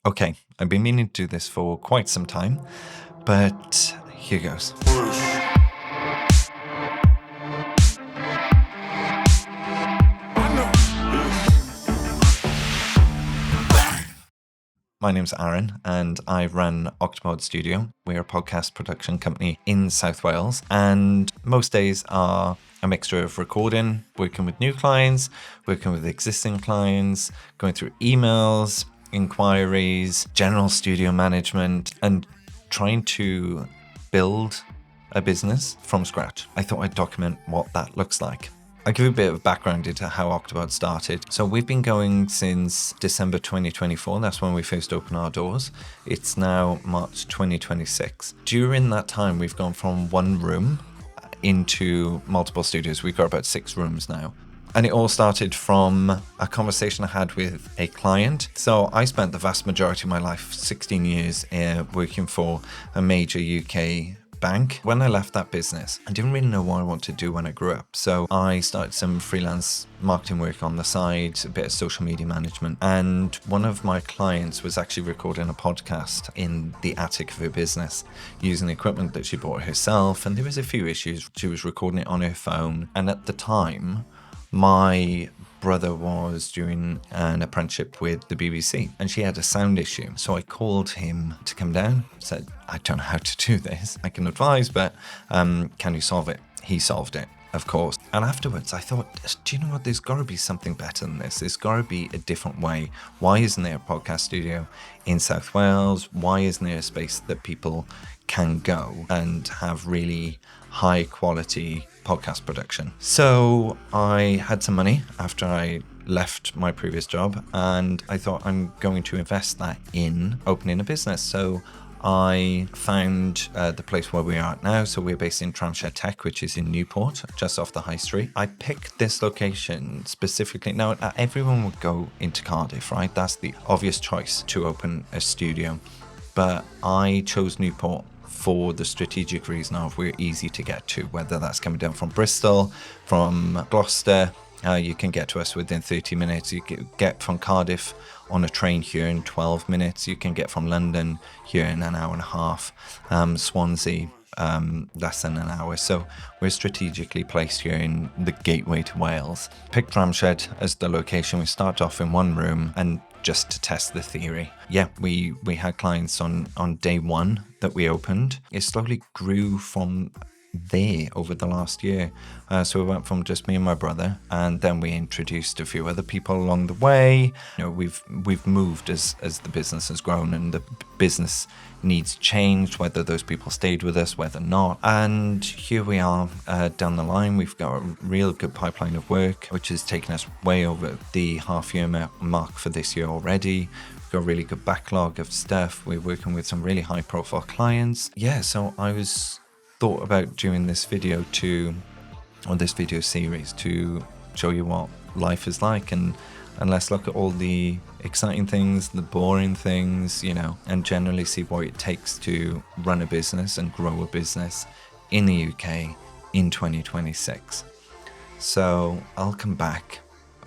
Okay, I've been meaning to do this for quite some time, but here goes. My name's Aaron, and I run Octopod Studio. We're a podcast production company in South Wales, and most days are a mixture of recording, working with new clients, working with existing clients, going through emails, inquiries, general studio management, and trying to build a business from scratch. I thought I'd document what that looks like. I'll give you a bit of background into how Octopod started. So we've been going since December 2024. That's when we first opened our doors. It's now March 2026. During that time, we've gone from one room into multiple studios. We've got about 6 rooms now. And it all started from a conversation I had with a client. So I spent the vast majority of my life, 16 years, working for a major UK bank. When I left that business, I didn't really know what I wanted to do when I grew up. So I started some freelance marketing work on the side, a bit of social media management. And one of my clients was actually recording a podcast in the attic of her business using equipment that she bought herself. And there was a few issues. She was recording it on her phone. And at the time, my brother was doing an apprenticeship with the BBC and she had a sound issue. So I called him to come down, said, I don't know how to do this. I can advise, but can you solve it? He solved it, of course. And afterwards I thought, do you know what? There's got to be something better than this. There's got to be a different way. Why isn't there a podcast studio in South Wales? Why isn't there a space that people can go and have really high quality podcast production? So I had some money after I left my previous job and I thought I'm going to invest that in opening a business. So I found the place where we are at now. So we're based in Tramshed Tech, which is in Newport, just off the high street. I picked this location specifically. Now, everyone would go into Cardiff, right? That's the obvious choice to open a studio. But I chose Newport for the strategic reason of we're easy to get to, whether that's coming down from Bristol, from Gloucester. You can get to us within 30 minutes. You can get from Cardiff on a train here in 12 minutes. You can get from London here in an hour and a half. Swansea, less than an hour. So we're strategically placed here in the gateway to Wales. Picked Tramshed as the location. We start off in one room and just to test the theory. Yeah, we had clients on day one that we opened. It slowly grew from there over the last year. So we went from just me and my brother, and then we introduced a few other people along the way. You know, we've moved as the business has grown and the business needs changed, whether those people stayed with us, whether not. And here we are down the line. We've got a real good pipeline of work, which has taken us way over the half-year mark for this year already. We've got a really good backlog of stuff. We're working with some really high-profile clients. Yeah, so I thought about doing this video this video series to show you what life is like and let's look at all the exciting things, the boring things, you know, and generally see what it takes to run a business and grow a business in the UK in 2026. So I'll come back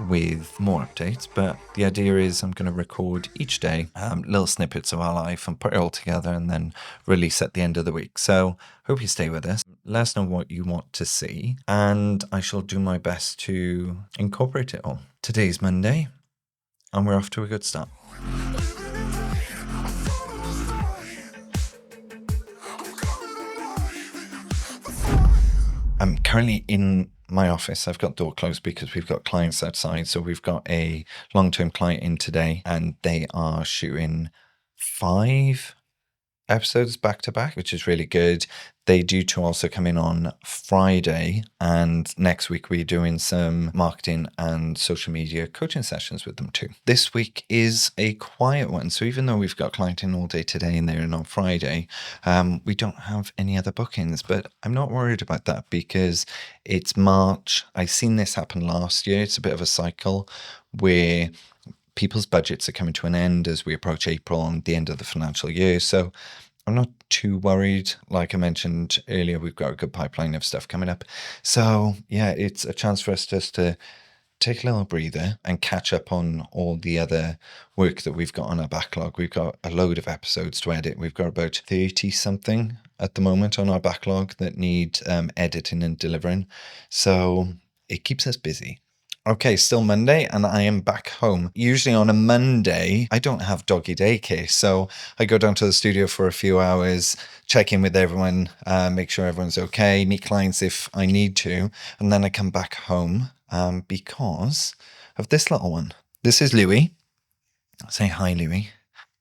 with more updates, but the idea is I'm going to record each day little snippets of our life and put it all together and then release at the end of the week. So hope you stay with us. Let us know what you want to see and I shall do my best to incorporate it all. Today's Monday and we're off to a good start. I'm currently in my office. I've got door closed because we've got clients outside. So we've got a long-term client in today and they are shooting 5 episodes back to back, which is really good. They due to also come in on Friday, and next week we're doing some marketing and social media coaching sessions with them too. This week is a quiet one, so even though we've got client in all day today and they're in on Friday, we don't have any other bookings, but I'm not worried about that because it's March. I've seen this happen last year. It's a bit of a cycle where people's budgets are coming to an end as we approach April and the end of the financial year. So I'm not too worried. Like I mentioned earlier, we've got a good pipeline of stuff coming up. So yeah, it's a chance for us just to take a little breather and catch up on all the other work that we've got on our backlog. We've got a load of episodes to edit. We've got about 30 something at the moment on our backlog that need editing and delivering. So it keeps us busy. Okay, still Monday, and I am back home. Usually on a Monday, I don't have doggy daycare, so I go down to the studio for a few hours, check in with everyone, make sure everyone's okay, meet clients if I need to, and then I come back home because of this little one. This is Louis. Say hi, Louis.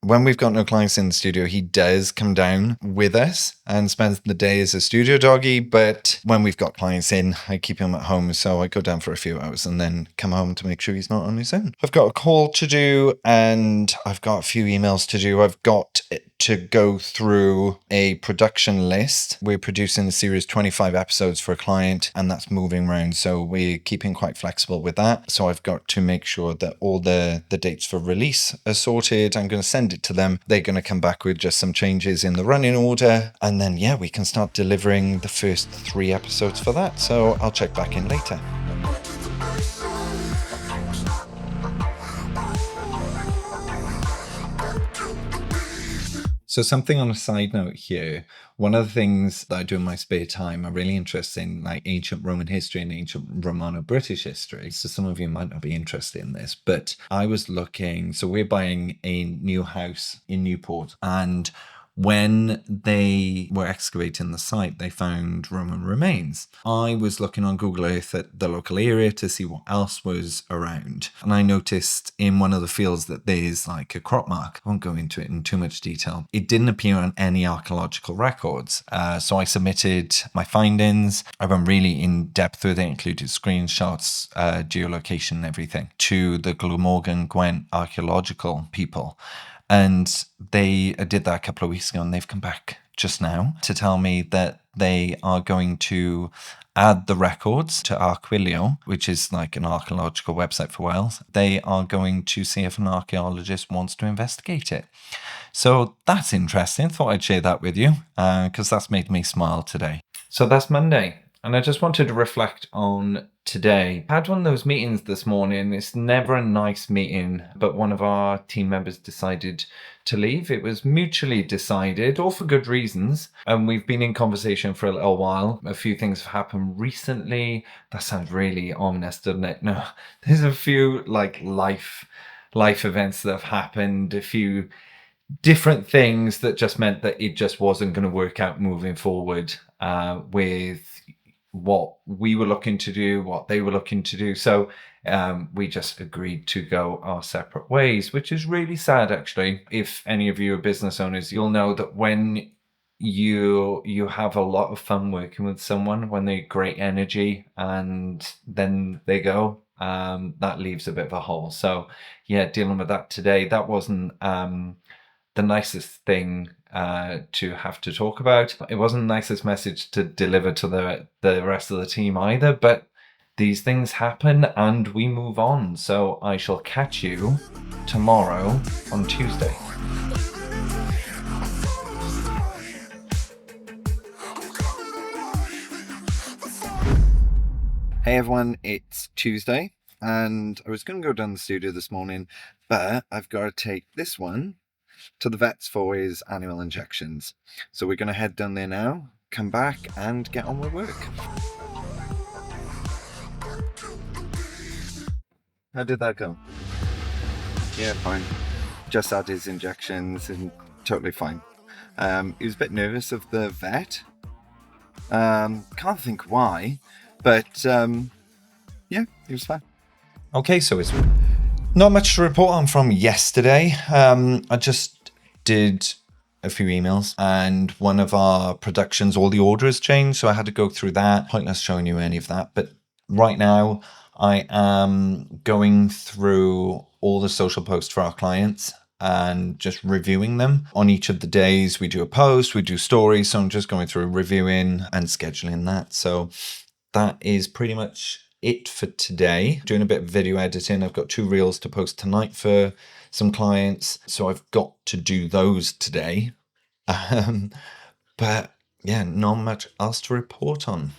When we've got no clients in the studio, he does come down with us and spends the day as a studio doggy. But when we've got clients in, I keep him at home. So I go down for a few hours and then come home to make sure he's not on his own. I've got a call to do and I've got a few emails to do. I've got to go through a production list. We're producing a series 25 episodes for a client and that's moving around. So we're keeping quite flexible with that. So I've got to make sure that all the dates for release are sorted. I'm going to send it to them. They're going to come back with just some changes in the running order. And then, yeah, we can start delivering the first 3 episodes for that. So I'll check back in later. So something on a side note here, one of the things that I do in my spare time are really interested in like ancient Roman history and ancient Romano-British history. So some of you might not be interested in this, but I was looking, so we're buying a new house in Newport, and when they were excavating the site, they found Roman remains. I was looking on Google Earth at the local area to see what else was around. And I noticed in one of the fields that there's like a crop mark. I won't go into it in too much detail. It didn't appear on any archaeological records. So I submitted my findings. I went really in depth with it, included screenshots, geolocation and everything, to the Glamorgan Gwent archaeological people. And they did that a couple of weeks ago and they've come back just now to tell me that they are going to add the records to Archwilio, which is like an archaeological website for Wales. They are going to see if an archaeologist wants to investigate it. So that's interesting. Thought I'd share that with you because that's made me smile today. So that's Monday. And I just wanted to reflect on today. I had one of those meetings this morning. It's never a nice meeting, but one of our team members decided to leave. It was mutually decided, all for good reasons. And we've been in conversation for a little while. A few things have happened recently. That sounds really ominous, doesn't it? No, there's a few like life events that have happened, a few different things that just meant that it just wasn't going to work out moving forward with what we were looking to do, what they were looking to do. So we just agreed to go our separate ways, which is really sad, actually. If any of you are business owners, you'll know that when you have a lot of fun working with someone, when they're great energy and then they go, that leaves a bit of a hole. So yeah, dealing with that today, that wasn't the nicest thing to have to talk about. It wasn't the nicest message to deliver to the rest of the team either, but these things happen and we move on. So I shall catch you tomorrow on Tuesday. Hey everyone, it's Tuesday and I was going to go down the studio this morning, but I've got to take this one to the vets for his annual injections. So we're going to head down there now, come back and get on with work. How did that go? Yeah, fine. Just had his injections and totally fine. He was a bit nervous of the vet. Can't think why, but yeah, he was fine. Okay, so it's not much to report on from yesterday. I just did a few emails and one of our productions, all the orders changed. So I had to go through that. Pointless showing you any of that. But right now I am going through all the social posts for our clients and just reviewing them. On each of the days we do a post, we do stories. So I'm just going through reviewing and scheduling that. So that is pretty much it for today. Doing a bit of video editing. I've got 2 reels to post tonight for some clients, so I've got to do those today. But yeah, not much else to report on.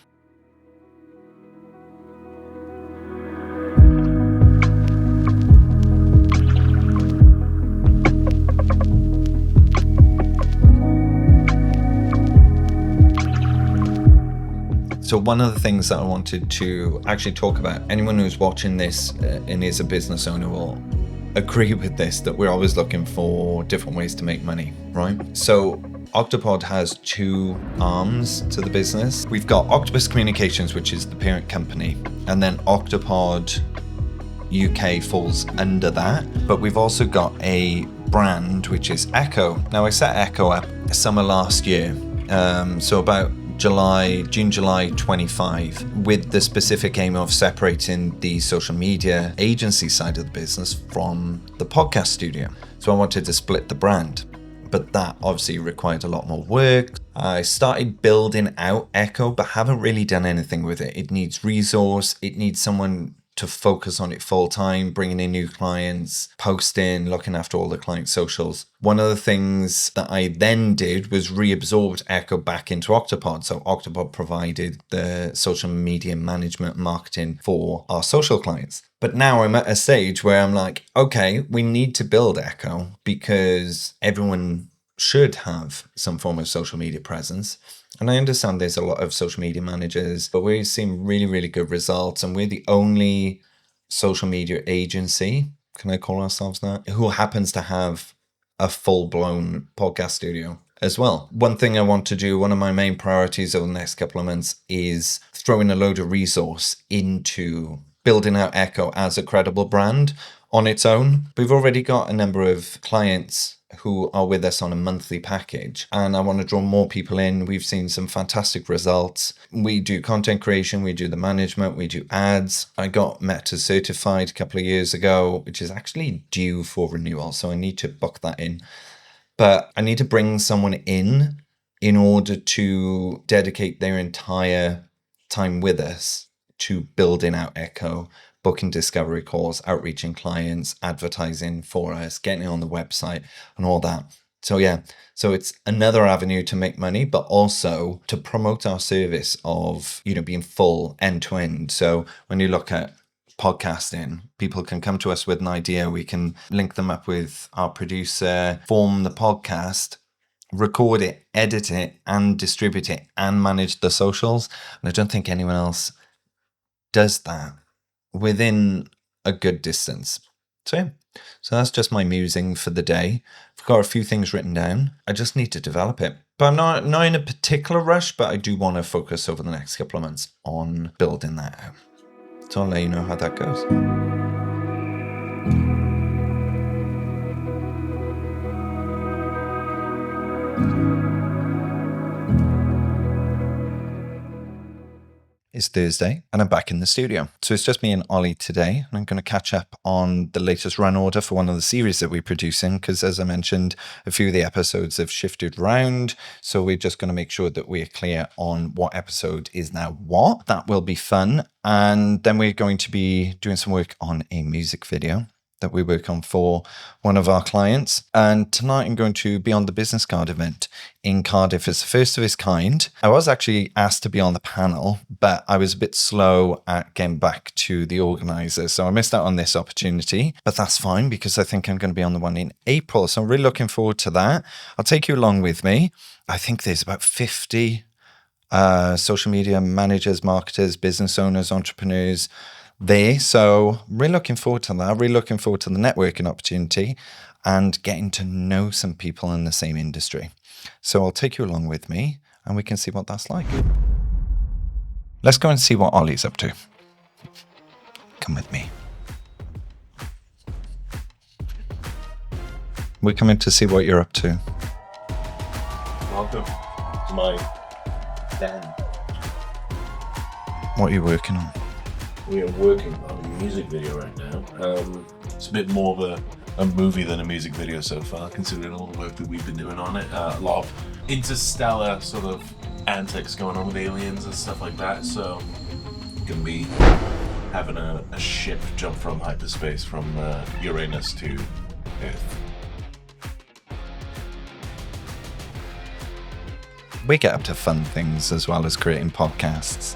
So one of the things that I wanted to actually talk about, anyone who's watching this and is a business owner will agree with this, that we're always looking for different ways to make money, right? So Octopod has two arms to the business. We've got Octopus Communications, which is the parent company, and then Octopod UK falls under that. But we've also got a brand, which is Echo. Now, I set Echo up summer last year, so about June, July 25, with the specific aim of separating the social media agency side of the business from the podcast studio. So I wanted to split the brand, but that obviously required a lot more work. I started building out Echo, but haven't really done anything with it. It needs resource. It needs someone to focus on it full time, bringing in new clients, posting, looking after all the client socials. One of the things that I then did was reabsorbed Echo back into Octopod. So Octopod provided the social media management marketing for our social clients. But now I'm at a stage where I'm like, okay, we need to build Echo because everyone should have some form of social media presence. And I understand there's a lot of social media managers, but we're seeing really, really good results. And we're the only social media agency, can I call ourselves that, who happens to have a full-blown podcast studio as well. One thing I want to do, one of my main priorities over the next couple of months is throwing a load of resource into building out Echo as a credible brand on its own. We've already got a number of clients who are with us on a monthly package, and I want to draw more people in. We've seen some fantastic results. We do content creation, we do the management, we do ads. I got Meta certified a couple of years ago, which is actually due for renewal, so I need to book that in. But I need to bring someone in order to dedicate their entire time with us to building out Echo, booking discovery calls, outreaching clients, advertising for us, getting it on the website and all that. So yeah, so it's another avenue to make money, but also to promote our service of, being full end to end. So when you look at podcasting, people can come to us with an idea. We can link them up with our producer, form the podcast, record it, edit it, and distribute it, and manage the socials. And I don't think anyone else does that within a good distance. So yeah, so that's just my musing for the day. I've got a few things written down. I just need to develop it. But I'm not in a particular rush, but I do want to focus over the next couple of months on building that out. So I'll let you know how that goes. It's Thursday and I'm back in the studio. So it's just me and Ollie today, and I'm going to catch up on the latest run order for one of the series that we're producing, because as I mentioned, a few of the episodes have shifted around. So we're just going to make sure that we're clear on what episode is now what. That will be fun. And then we're going to be doing some work on a music video that we work on for one of our clients. And tonight I'm going to be on the business card event in Cardiff. It's the first of its kind. I was actually asked to be on the panel, but I was a bit slow at getting back to the organizer. So I missed out on this opportunity, but that's fine because I think I'm going to be on the one in April. So I'm really looking forward to that. I'll take you along with me. I think there's about 50 social media managers, marketers, business owners, entrepreneurs there. So really looking forward to that. Really looking forward to the networking opportunity and getting to know some people in the same industry. So I'll take you along with me and we can see what that's like. Let's go and see what Ollie's up to. Come with me. We're coming to see what you're up to. Welcome to my den. What are you working on? We are working on a music video right now. It's a bit more of a movie than a music video so far, considering all the work that we've been doing on it. A lot of interstellar sort of antics going on with aliens and stuff like that. So, gonna be having a ship jump from hyperspace from Uranus to Earth. We get up to fun things as well as creating podcasts.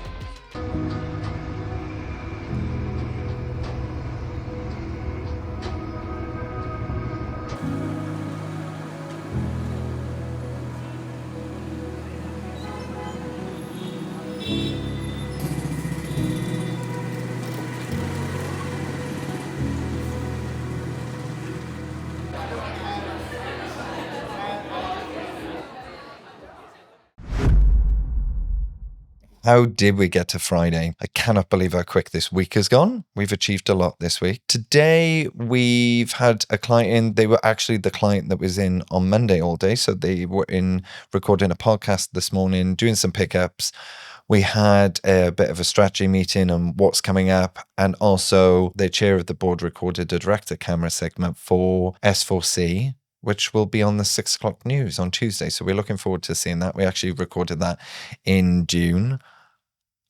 How did we get to Friday? I cannot believe how quick this week has gone. We've achieved a lot this week. Today, we've had a client in. They were actually the client that was in on Monday all day. So they were in recording a podcast this morning, doing some pickups. We had a bit of a strategy meeting on what's coming up. And also the chair of the board recorded a director camera segment for S4C, which will be on the 6 o'clock news on Tuesday. So we're looking forward to seeing that. We actually recorded that in June,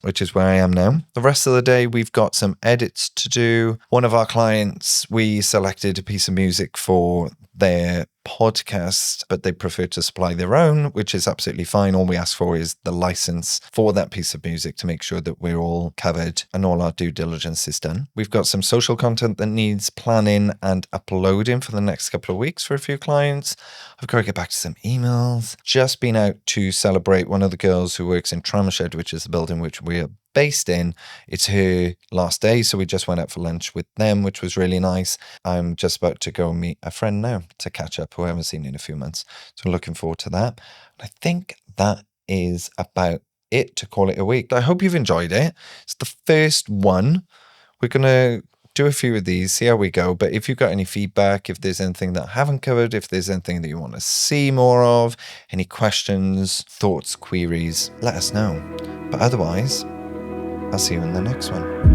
which is where I am now. The rest of the day, we've got some edits to do. One of our clients, we selected a piece of music for their podcast, but they prefer to supply their own, which is absolutely fine. All we ask for is the license for that piece of music to make sure that we're all covered and all our due diligence is done. We've got some social content that needs planning and uploading for the next couple of weeks for a few clients. I've got to get back to some emails. Just been out to celebrate one of the girls who works in Trauma Shed, which is the building which we're based in. It's her last day, so we just went out for lunch with them, which was really nice. I'm just about to go meet a friend now to catch up who I haven't seen in a few months, so I'm looking forward to that. I think that is about it to call it a week. I hope you've enjoyed it. It's the first one. We're gonna do a few of these, see how we go. But if you've got any feedback, if there's anything that I haven't covered, if there's anything that you want to see more of, any questions, thoughts, queries, let us know. But otherwise, I'll see you in the next one.